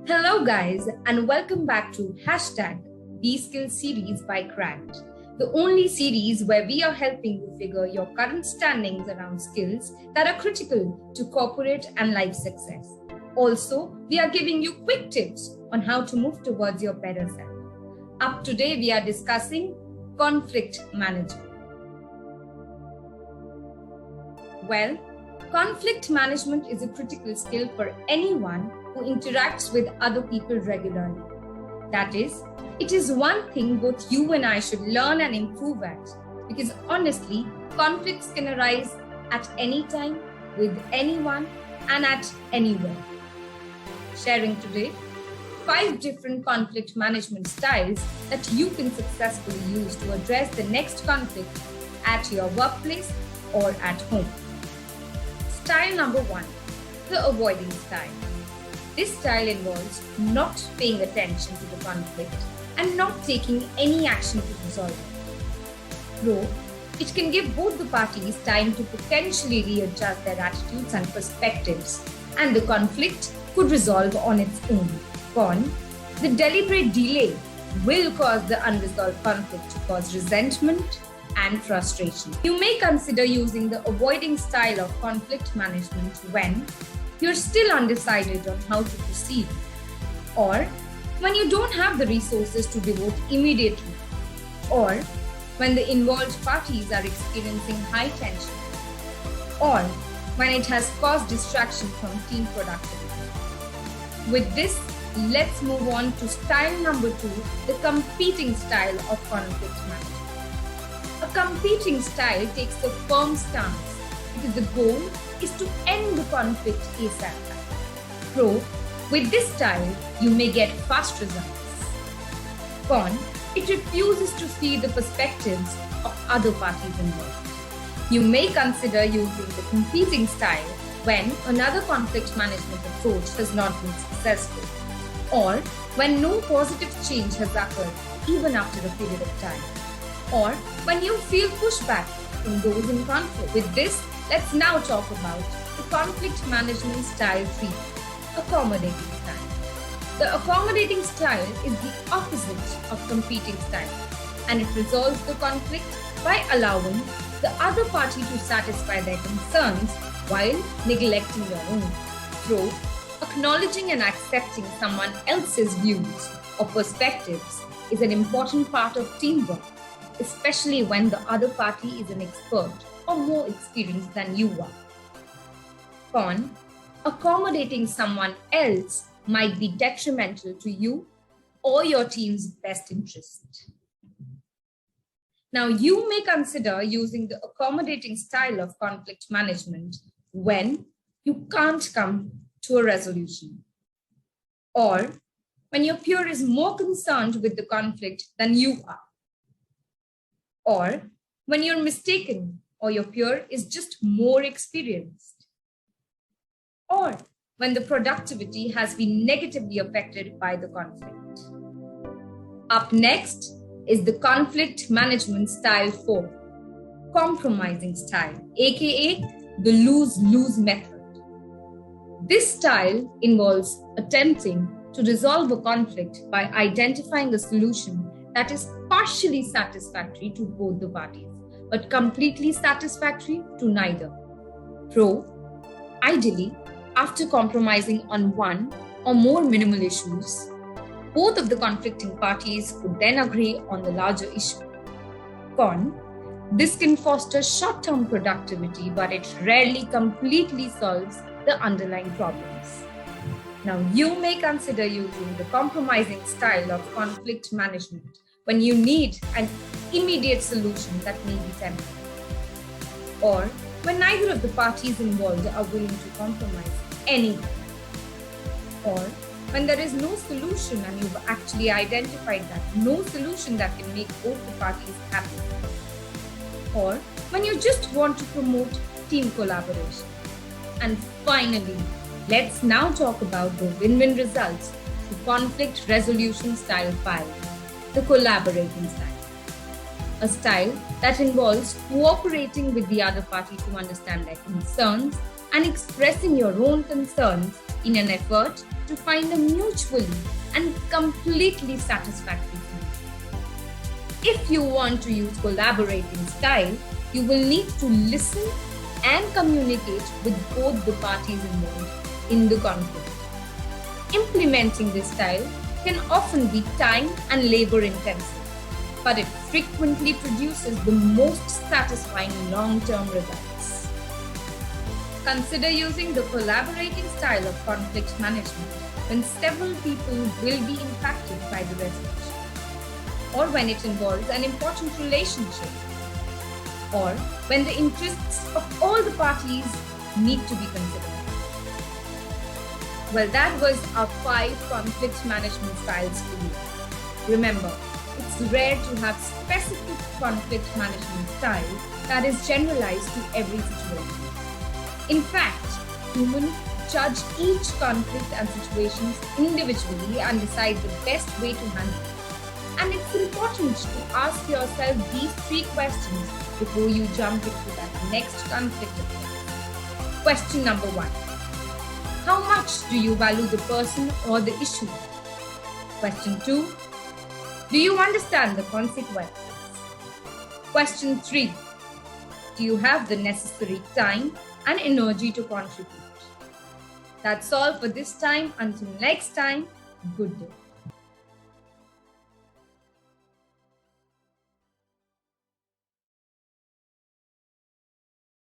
Hello guys and welcome back to #BeSkill series by Cracked, the only series where we are helping you figure your current standings around skills that are critical to corporate and life success. Also, we are giving you quick tips on how to move towards your better self. Up today, we are discussing conflict management. Well, conflict management is a critical skill for anyone who interacts with other people regularly. That is, it is one thing both you and I should learn and improve at, because honestly, conflicts can arise at any time, with anyone, and at anywhere. Sharing today 5 different conflict management styles that you can successfully use to address the next conflict at your workplace or at home. Style number 1, the avoiding style. This style involves not paying attention to the conflict and not taking any action to resolve it. Though, it can give both the parties time to potentially readjust their attitudes and perspectives, and the conflict could resolve on its own. Con, the deliberate delay will cause the unresolved conflict to cause resentment and frustration. You may consider using the avoiding style of conflict management when you're still undecided on how to proceed, or when you don't have the resources to devote immediately, or when the involved parties are experiencing high tension, or when it has caused distraction from team productivity. With this, let's move on to style number 2, the competing style of conflict management. A competing style takes a firm stance because the goal is to end the conflict ASAP. Pro, with this style, you may get fast results. Con, it refuses to see the perspectives of other parties involved. You may consider using the competing style when another conflict management approach has not been successful, or when no positive change has occurred even after a period of time, or when you feel pushback from those in conflict. With this, let's now talk about the conflict management style 3, accommodating style. The accommodating style is the opposite of competing style, and it resolves the conflict by allowing the other party to satisfy their concerns while neglecting your own. Through acknowledging and accepting someone else's views or perspectives is an important part of teamwork, especially when the other party is an expert or more experienced than you are. Con, accommodating someone else might be detrimental to you or your team's best interest. Now, you may consider using the accommodating style of conflict management when you can't come to a resolution, or when your peer is more concerned with the conflict than you are, or when you're mistaken or your peer is just more experienced, or when the productivity has been negatively affected by the conflict. Up next is the conflict management style 4, compromising style, aka the lose-lose method. This style involves attempting to resolve a conflict by identifying a solution that is partially satisfactory to both the parties, but completely satisfactory to neither. Pro, ideally, after compromising on one or more minimal issues, both of the conflicting parties would then agree on the larger issue. Con, this can foster short-term productivity, but it rarely completely solves the underlying problems. Now, you may consider using the compromising style of conflict management when you need an immediate solution that may be temporary, or when neither of the parties involved are willing to compromise anything, or when there is no solution and you've actually identified that no solution that can make both the parties happy, or when you just want to promote team collaboration. And finally, let's now talk about the win-win results, the conflict resolution style 5, the collaborating style. A style that involves cooperating with the other party to understand their concerns and expressing your own concerns in an effort to find a mutually and completely satisfactory solution. If you want to use collaborating style, you will need to listen and communicate with both the parties involved in the conflict. Implementing this style can often be time and labor intensive, but it frequently produces the most satisfying long-term results. Consider using the collaborating style of conflict management when several people will be impacted by the resolution, or when it involves an important relationship, or when the interests of all the parties need to be considered. Well, that was our 5 conflict management styles for you. Remember, it's rare to have specific conflict management style that is generalized to every situation. In fact, humans judge each conflict and situations individually and decide the best way to handle it. And it's important to ask yourself these 3 questions before you jump into that next conflict approach. Question number 1. How much do you value the person or the issue? Question 2. Do you understand the consequences? Question 3. Do you have the necessary time and energy to contribute? That's all for this time. Until next time, good day.